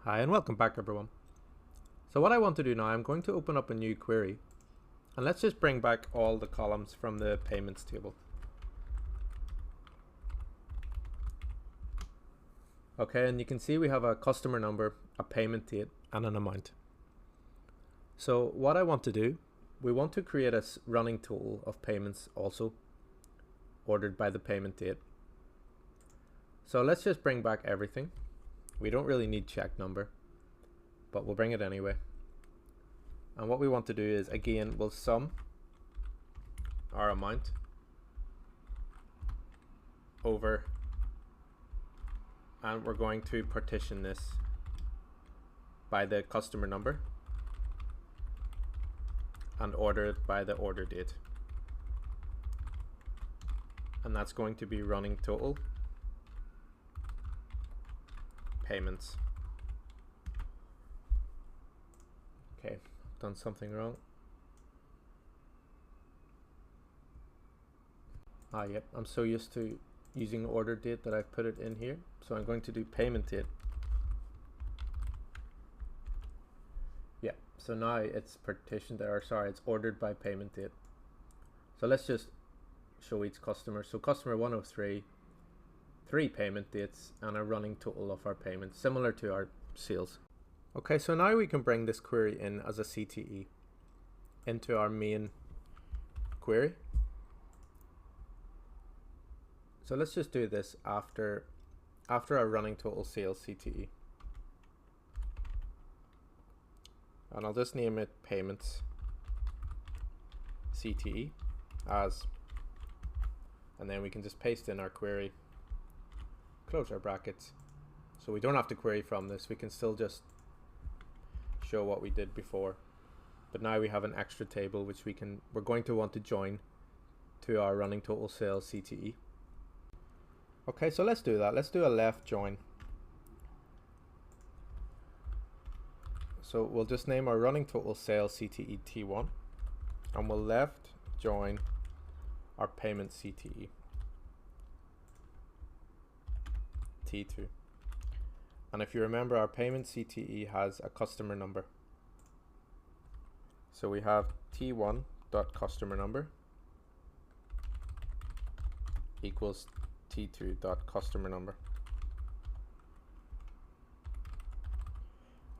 Hi and welcome back everyone. So what I want to do now, I'm going to open up a new query and let's just bring back all the columns from the payments table. Okay, and you can see we have a customer number, a payment date and an amount. So what I want to do, we want to create a running total of payments also ordered by the payment date. So let's just bring back everything. We don't really need check number, but we'll bring it anyway. And what we want to do is, again, we'll sum our amount over, and we're going to partition this by the customer number and order it by the order date. And that's going to be running total payments. Okay, done something wrong. Yep, I'm so used to using order date that I've put it in here. So I'm going to do payment date. Yeah, so now it's partitioned there, or sorry, it's ordered by payment date. So let's just show each customer. So customer 103, 3 payment dates and a running total of our payments, similar to our sales. Okay, so now we can bring this query in as a CTE into our main query. So let's just do this after our running total sales CTE. And I'll just name it payments CTE as, and then we can just paste in our query, close our brackets. So we don't have to query from this, we can still just show what we did before. But now we have an extra table which we're going to want to join to our running total sales CTE. Okay, so let's do that. Let's do a left join. So we'll just name our running total sales CTE T1 and we'll left join our payment CTE T2. And if you remember, our payment CTE has a customer number. So we have T1.customer number equals T2.customer number.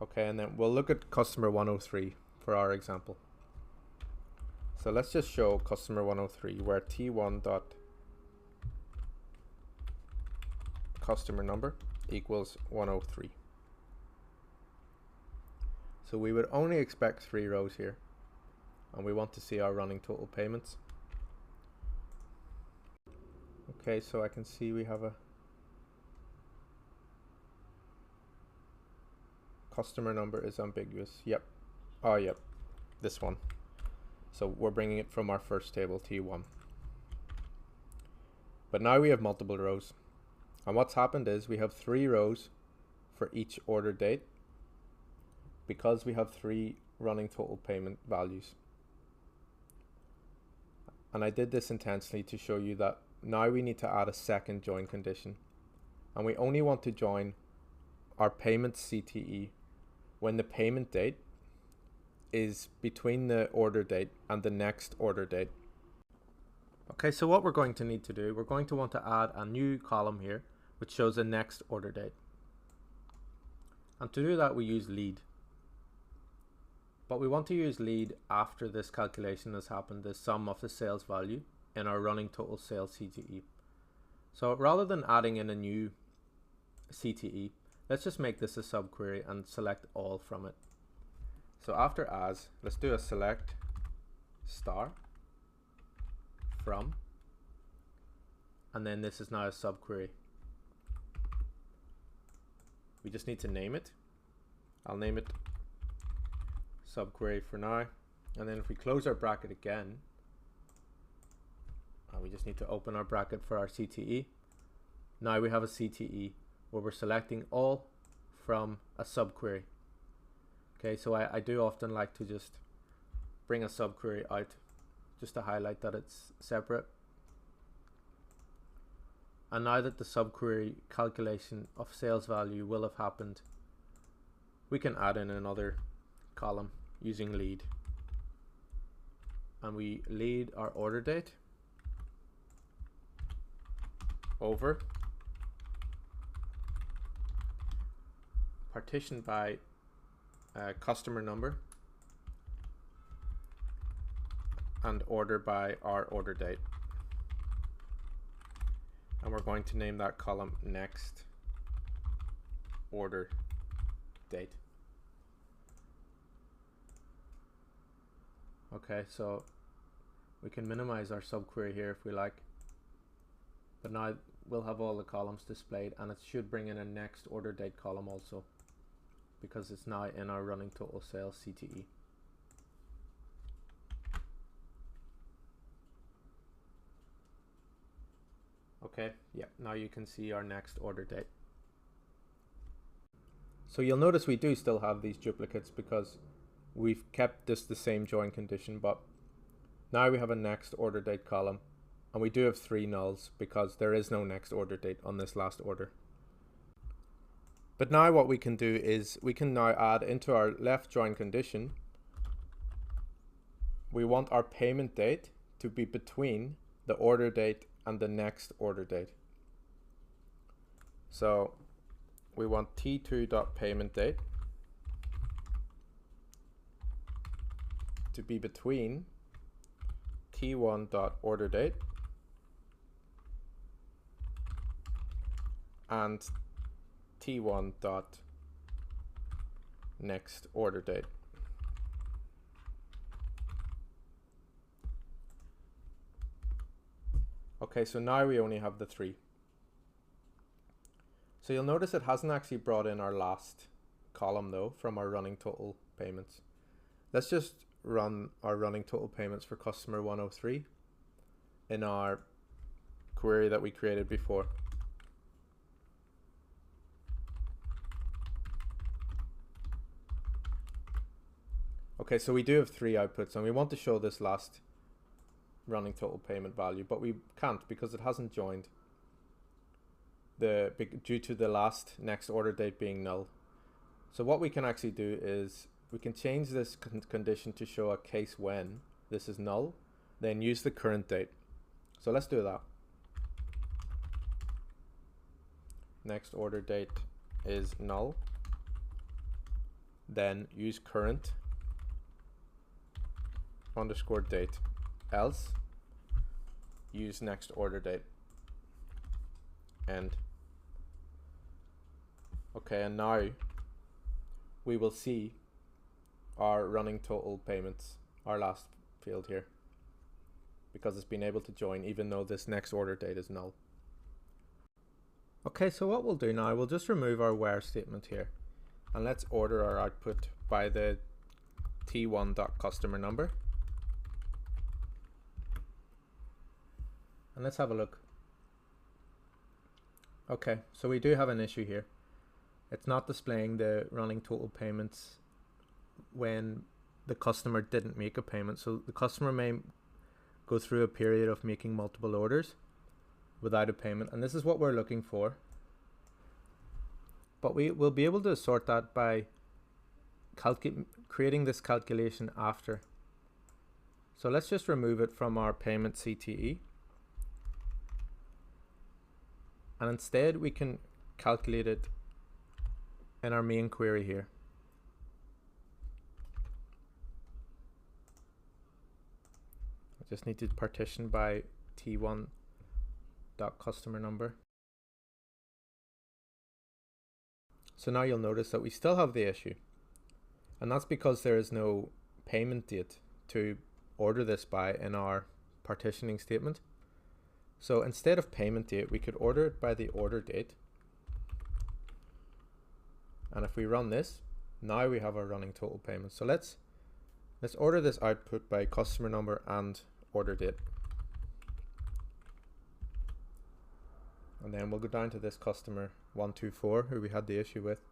Okay, and then we'll look at customer 103 for our example. So let's just show customer 103 where T1.customer number equals 103. So we would only expect 3 rows here, and we want to see our running total payments. Okay, so I can see we have a customer number is ambiguous. Yep. Oh, yep. This one. So we're bringing it from our first table, T1. But now we have multiple rows. And what's happened is we have 3 rows for each order date because we have 3 running total payment values. And I did this intentionally to show you that now we need to add a second join condition. And we only want to join our payment CTE when the payment date is between the order date and the next order date. Okay, so what we're going to need to do, we're going to want to add a new column here which shows the next order date. And to do that we use lead. But we want to use lead after this calculation has happened, the sum of the sales value in our running total sales CTE. So rather than adding in a new CTE, let's just make this a subquery and select all from it. So after as, let's do a select star from, and then this is now a subquery. We just need to name it. I'll name it subquery for now. And then if we close our bracket again, we just need to open our bracket for our CTE. Now we have a CTE where we're selecting all from a subquery. Okay, so I do often like to just bring a subquery out just to highlight that it's separate. And now that the subquery calculation of sales value will have happened, we can add in another column using lead, and we lead our order date over, partitioned by customer number, and order by our order date. And we're going to name that column next order date. Okay, so we can minimize our subquery here if we like, but now we'll have all the columns displayed, and it should bring in a next order date column also, because it's now in our running total sales CTE. Okay, yeah, now you can see our next order date. So you'll notice we do still have these duplicates because we've kept this the same join condition, but now we have a next order date column, and we do have 3 nulls because there is no next order date on this last order. But now what we can do is we can now add into our left join condition, we want our payment date to be between the order date and the next order date. So we want t2.payment date to be between t1.order date and t1.next order date. Okay, so now we only have the 3. So you'll notice it hasn't actually brought in our last column though from our running total payments. Let's just run our running total payments for customer 103 in our query that we created before. Okay, so we do have 3 outputs, and we want to show this last running total payment value, but we can't because it hasn't joined due to the last next order date being null. So what we can actually do is we can change this condition to show a case when this is null, then use the current date. So let's do that. Next order date is null, then use current underscore date, else use next order date, end. Okay, and now we will see our running total payments, our last field here, because it's been able to join even though this next order date is null. Okay, so what we'll do now, we'll just remove our where statement here, and let's order our output by the t1.customer number. And let's have a look. Okay, so we do have an issue here. It's not displaying the running total payments when the customer didn't make a payment. So the customer may go through a period of making multiple orders without a payment, and this is what we're looking for. But we will be able to sort that by creating this calculation after. So let's just remove it from our payment CTE. And instead we can calculate it in our main query here. I just need to partition by t1.customer number. So now you'll notice that we still have the issue, and that's because there is no payment date to order this by in our partitioning statement. So instead of payment date, we could order it by the order date. And if we run this, now we have our running total payment. So let's order this output by customer number and order date. And then we'll go down to this customer 124 who we had the issue with.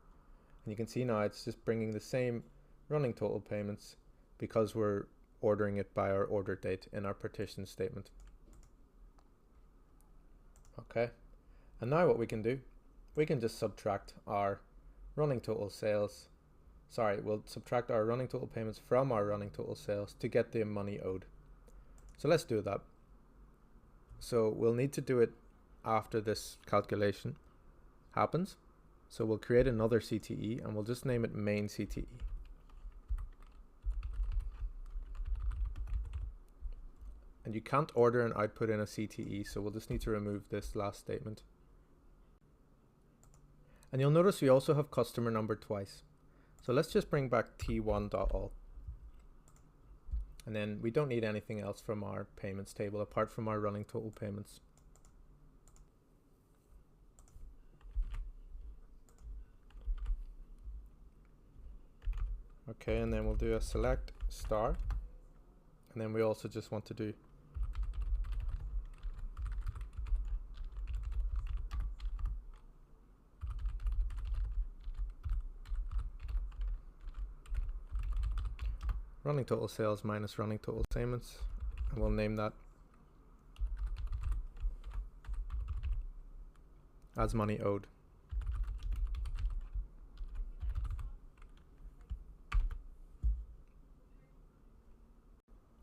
And you can see now it's just bringing the same running total payments because we're ordering it by our order date in our partition statement. Okay, and now what we can do, we can just subtract our running total sales sorry, we'll subtract our running total payments from our running total sales to get the money owed. So let's do that. So we'll need to do it after this calculation happens. So we'll create another CTE and we'll just name it main CTE. And you can't order and output in a CTE, so we'll just need to remove this last statement. And you'll notice we also have customer number twice. So let's just bring back t1.all. And then we don't need anything else from our payments table apart from our running total payments. Okay, and then we'll do a select star. And then we also just want to do running total sales minus running total payments, and we'll name that as money owed.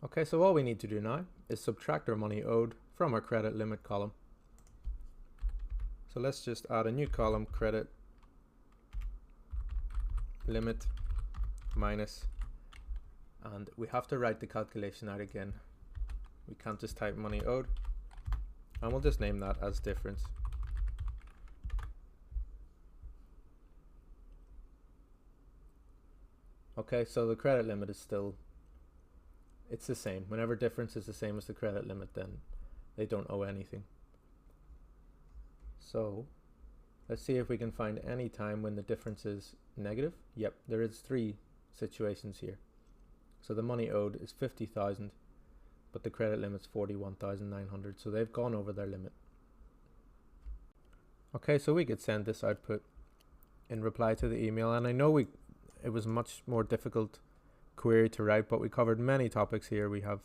Okay, so all we need to do now is subtract our money owed from our credit limit column. So let's just add a new column, credit limit minus, and we have to write the calculation out again. We can't just type money owed, and we'll just name that as difference. Okay, so the credit limit is still, it's the same. Whenever difference is the same as the credit limit, then they don't owe anything. So let's see if we can find any time when the difference is negative. Yep, there is 3 situations here. So the money owed is 50,000, but the credit limit's 41,900. So they've gone over their limit. Okay, so we could send this output in reply to the email, and I know it was much more difficult query to write, but we covered many topics here. We have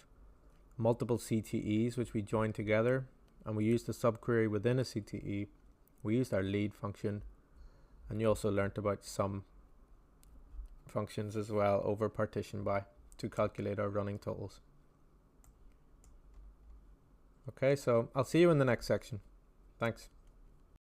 multiple CTEs which we join together, and we used the subquery within a CTE. We used our lead function, and you also learnt about some functions as well over partition by to calculate our running totals. Okay, so I'll see you in the next section. Thanks.